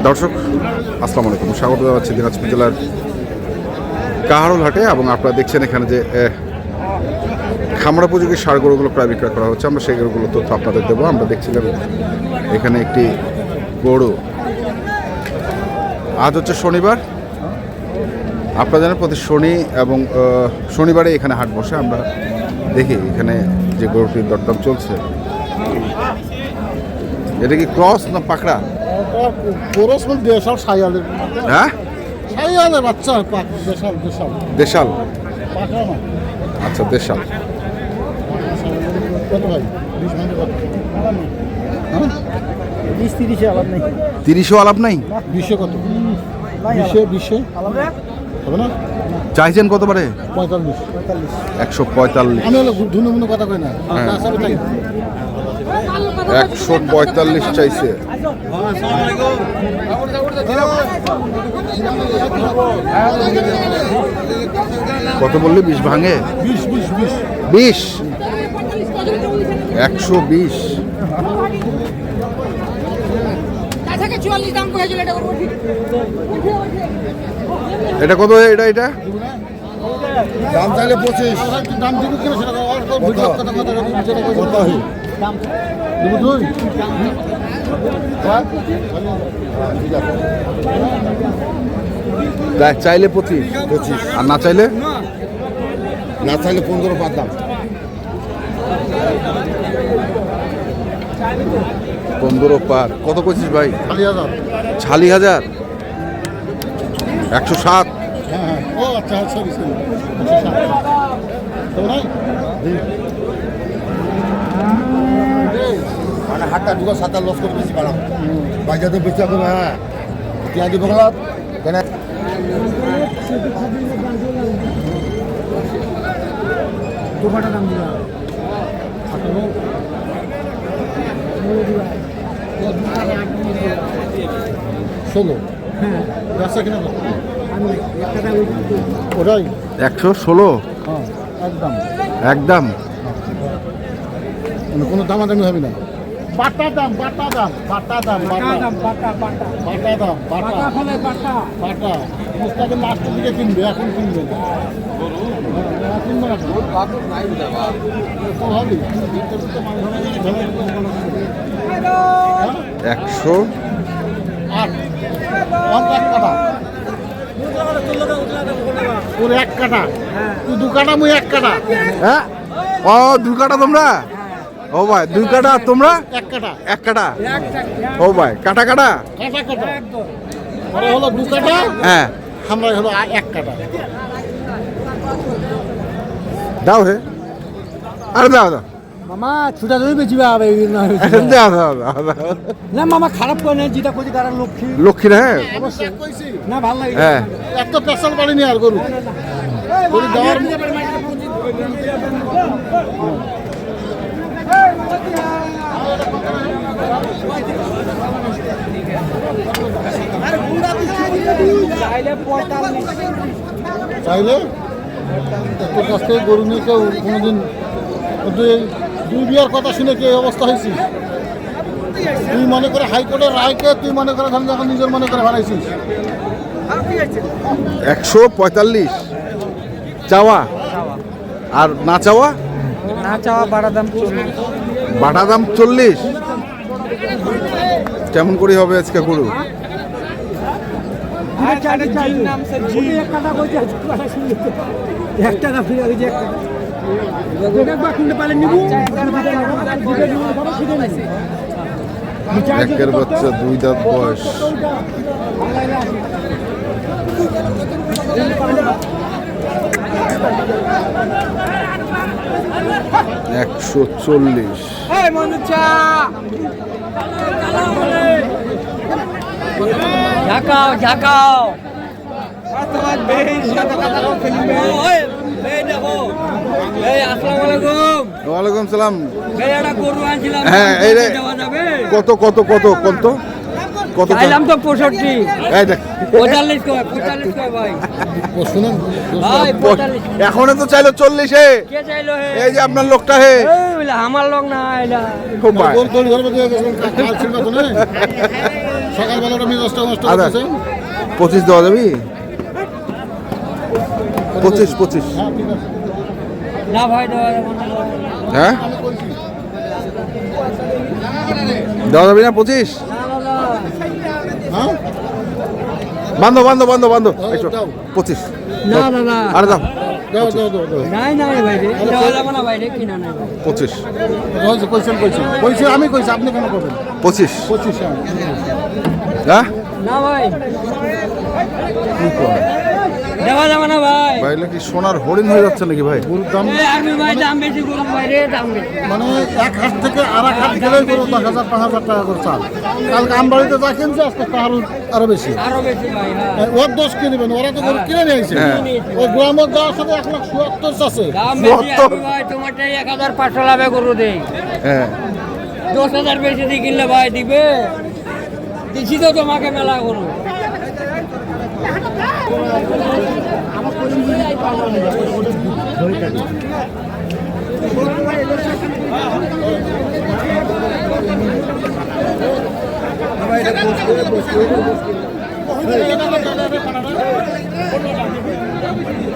দর্শক আসসালামু আলাইকুম, স্বাগত জানাচ্ছি দিনাজপুর জেলার কাহারোল হাটে। এবং আপনারা দেখছেন এখানে যে খামার উপযোগী ষাঁড় গরুগুলো প্রায় বিক্রয় করা হচ্ছে। আমরা সেই গরুগুলোর তথ্য আপনাদের দেবো। আমরা দেখছিলাম এখানে একটি গরু, আজ হচ্ছে শনিবার। আপনারা জানেন প্রতি শনি এবং শনিবারে এখানে হাট বসে। আমরা দেখি এখানে যে গরুটির দরদাম চলছে, এটা কি ক্রস না পাকড়া? ক্রস বল দেশাল সাইয়ালের। হ্যাঁ, সাইয়ালের বাচ্চা দেশাল দেশাল দেশাল। পাকড়া না, আচ্ছা দেশাল। কত ভাই? 20 ভাঙে কত? হ্যাঁ 20-30 আলাপ নাই। 30ও আলাপ নাই। 20 কত? 20 হবে না? চাইছেন কতবারে? 45 145। আমি হলো ধুনু মুনু কথা কই না। হ্যাঁ। আসলে তাই 145 চাইছে। কত বললি? 20 ভাঙে? 20 120। এটা কত? এটা দাম চাইলে 25। দাম দিব কিনা সেটা কথা কথা হয়। দিব তুই? চাইলে 25 আর না চাইলে 15 পার দাম। 15 পার। কত কইছিস ভাই? 40,000। 40,000। 107। হ্যাঁ ও আচ্ছা সরি সরি। তো নাই মানে হাতটা দুটো সাতা লস করে বেশি বাড়াম বাজারে বেচা করে। হ্যাঁ পেঁয়াজ দিব গলা কেন দুপাটা দাম দিবা। 16। হ্যাঁ ব্যবসা কিনা কত? আমি একটা ওটাই 116 হ্যাঁ একদম একদম। মানে কোনো দামাদামি হবে না। বাটা দাম বাটা দাম বাটা দাম বাটা দাম বাটা বাটা বাটা দাম বাটা বাটা ফলে বাটা বাটা মুস্তাকে লাস্টের দিকে কিনবে, এখন কিনবে না। কিনবে না তো হবে। 108। ওর 1 কাটা, তুই 2 কাটা, মুই 1 কাটা। হ্যাঁ, ও 2 কাটা তোমরা? ও ভাই 2 কাটা তোমরা? 1 কাটা 1 কাটা। ও ভাই কাটা কাটা। কাটা কাটা ওরা হলো 2 কাটা, হ্যাঁ আমরা হলো 1 কাটা। দাও হে। আরে দাও দাও মামা ছুটা ধরে বেচিবা হবে দাও দাও দাও দাও। না মামা খারাপ করে না, যেটা কইছি তারা লক্ষ্মী লক্ষ্মী না? হ্যাঁ অবশ্যই কইছি না, ভালো লাগে। হ্যাঁ। এত পেছাল পারিনি আর গরু গরু দেওয়ার 45 চাইলে তোর কাছ থেকে গরু নিয়ে কেউ কোনোদিন দুই বিয়ার কথা শুনে কি এই অবস্থা হয়েছিস? তুই মনে করে হাইকোর্টের রায়কে তুই মনে করে ধরেন যখন নিজের মনে করে হারাইছিস। 145 চাওয়া আর না চাওয়া? না চাওয়া বাড়া দাম 40। বাটা দাম 40। কেমন করে হবে আজকে গরু? একের বাচ্চা 2 দাঁত বয়স। 140। ঝাঁকাও ঝাঁকাও ওয়ালাইকুম সালাম। গরু আনছিলাম। হ্যাঁ এই রে। কত কত কত কত কত? চাইলাম তো 65। এই দেখ 45 কয়, 45 কয় ভাই। ও শুনুন ভাই 45 এখনো তো চাইলো 40 এ। কে চাইলো হে? এই যে আপনার লোকটা হে। এই বলে আমার লোক না, এলা খুব ভাই। গরু ধরে ধরে দিয়ে গেছেন কাল ছিল তো না সকালবেলাটা মেজাজটা নষ্ট আদা করতেছে। 25 দেওয়া যাবে? 25 হ্যাঁ ঠিক আছে না ভাই দেওয়া যাবে না। হ্যাঁ আমি বলছি দেওয়া যাবে না 25? হ্যাঁ বান্ধব দাও। 25 না দাদা আরে দাও দাও দাও দাও দাও নাই নাই ভাই রে দেওয়া যাবে না ভাই রে কিনা নাই ভাই 25 কইছি আমি কইছি আপনি কেন করবেন 25 25 হ্যাঁ না ভাই দেওয়া যাবে না ভাই ভাই এগুলো কি সোনার হরিণ হয়ে যাচ্ছে নাকি ভাই? গরুর দাম এই আমি ভাই দাম বেশি করুন ভাই রে দাম বেশি মানে এক হাত থেকে আর এক হাত গেলেই গরু 10,000-5,000 টাকা করে চাল। কালকে আমবাড়িতে যা কিনছে আজকে তার আরো বেশি। আরো বেশি ভাই হ্যাঁ ওর দোষ কি নেবেন, ওরা তো গরু কিনে নিয়েছে। হ্যাঁ। ওই গ্রামের যাওয়ার সাথে 1,77,000 আছে। দাম বেশি 72 আমি ভাই তোমারটাই 1500 লাভে গরু দেই হ্যাঁ 10,000 বেশি দিয়ে কিনলে ভাই দিবে দিছি তো তোমাকে মেলা গরু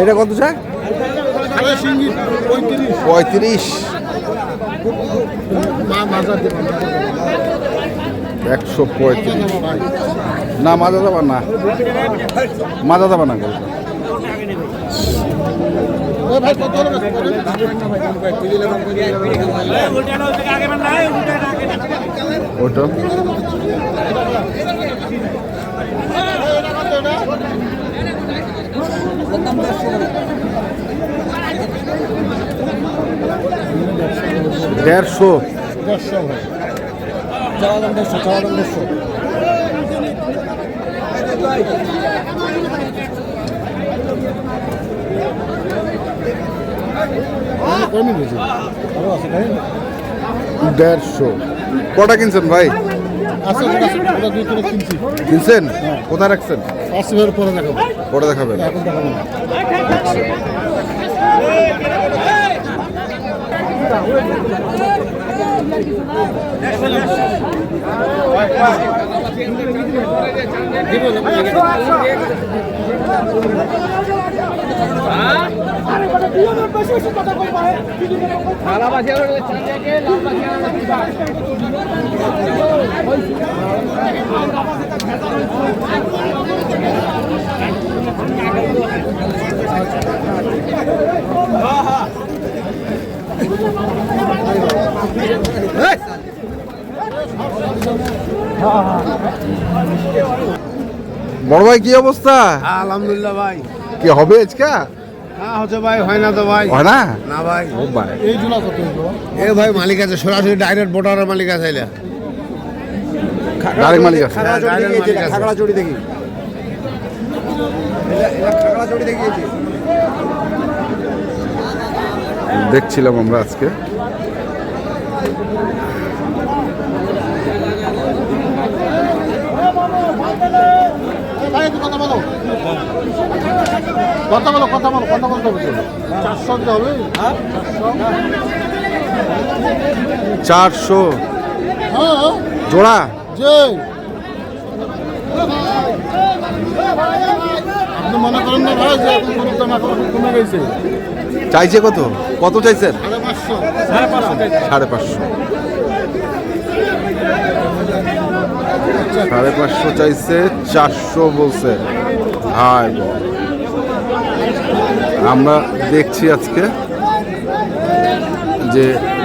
এটা কত চাই? সাড়ে সিঙ্গি 35। 35 মাজার দেবেন 135 ভাই। না মাজা যাবা না মাজা যাবা না গরুটা। এ ভাই কত হলো ওটা দেড়শো 150 ভাই। চাওয়া দাম 150। কমই দিয়েছে আরো আছে ভাই 150 কটা কিনছেন ভাই? আছে ওটা 2 কিলো কিনছি। কিনছেন কোথায় রাখছেন? 80 এর পরে দেখাবো, ওটা দেখাবেন। এখন দেখাবো না। বড় ভাই কি অবস্থা? আলহামদুলিল্লাহ ভাই। কি হবে আজকে? হ্যাঁ হচ্ছে ভাই, হয় না তো ভাই। হয় না? না ভাই। ও ভাই এই জোড়া কত হলো? এ ভাই মালিক আছে, সরাসরি ডাইরেক্ট বোটারের মালিক আছে এলা। ডাইরেক্ট মালিক আছে। হ্যাঁ, direct মালিক আছে। খাগড়াছড়ি দেখি খাগড়াছড়ি দেখিয়েছি। দেখছিলাম আমরা আজকে ভাই একটু কথা বলো, কথা বলতে হবে তো। 400 দিতে হবে। 400 হ্যাঁ জোড়া। যে আপনি মনে করেন না ভাই যে এখন গরুর দাম এখন কমে গেছে। চাইছে কত? কত চাইছেন? 550। 550 550 চাইছে, 400 বলছে। হাই বল। আমরা দেখছি আজকে যে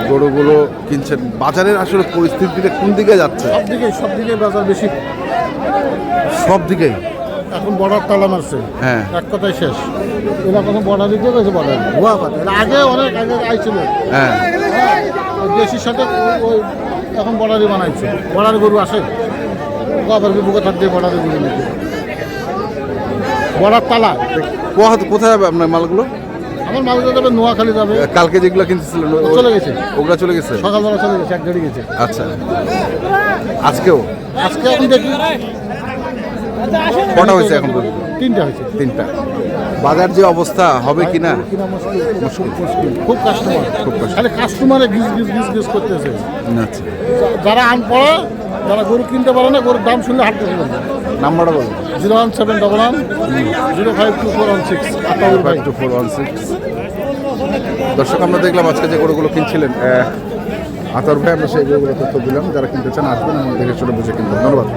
গরুগুলো কিনছেন। বাজারের আসলে পরিস্থিতিটা কোন দিকে যাচ্ছে? সব দিকে বাজার বেশি, সব দিকেই। এখন বর্ডার তালা মারছে। হ্যাঁ এক কথায় শেষ। এরা কোনো বর্ডার দিতে গেছে, বর্ডার ভুয়া কথা। এরা আগে অনেক আগে আইছিল, হ্যাঁ ওই দেশির সাথে ওই এখন বর্ডারই বানাইছে। বর্ডার গরু আসে আবার বুকে থাকতে বর্ডারে গরু নিতে বর্ডার তালা। কোথায় যাবে আপনার মালগুলো? আমার মালগুলো যাবে নোয়াখালী যাবে। কালকে যেগুলো কিনতেছিলেন চলে গেছে, ওগুলা চলে গেছে। সকালবেলা চলে গেছে, এক গাড়ি গেছে। আচ্ছা আজকেও আজকে আমি দেখি কটা হয়েছে এখন পর্যন্ত? 3টা হয়েছে। 3টা। বাজার যে অবস্থা হবে কিনা কিনা মুশকিল, খুব কাস্টমার, খুব কষ্ট। খালি কাস্টমারে গিজ করতেছে। আচ্ছা যারা আনপড়া যারা গরু কিনতে পারে না গরুর দাম শুনলে হাট করতে পারবে। নাম্বারটা বলুন। 01711 0524116 আতাউর ভাই। 52416। দর্শক আমরা দেখলাম আজকে যে গরুগুলো কিনছিলেন আতর ভাই, আমরা সেই গরুগুলো তথ্য দিলাম। যারা কিনতে চান আসবেন এবং দেখে শুনে বুঝে কিনবেন। ধন্যবাদ।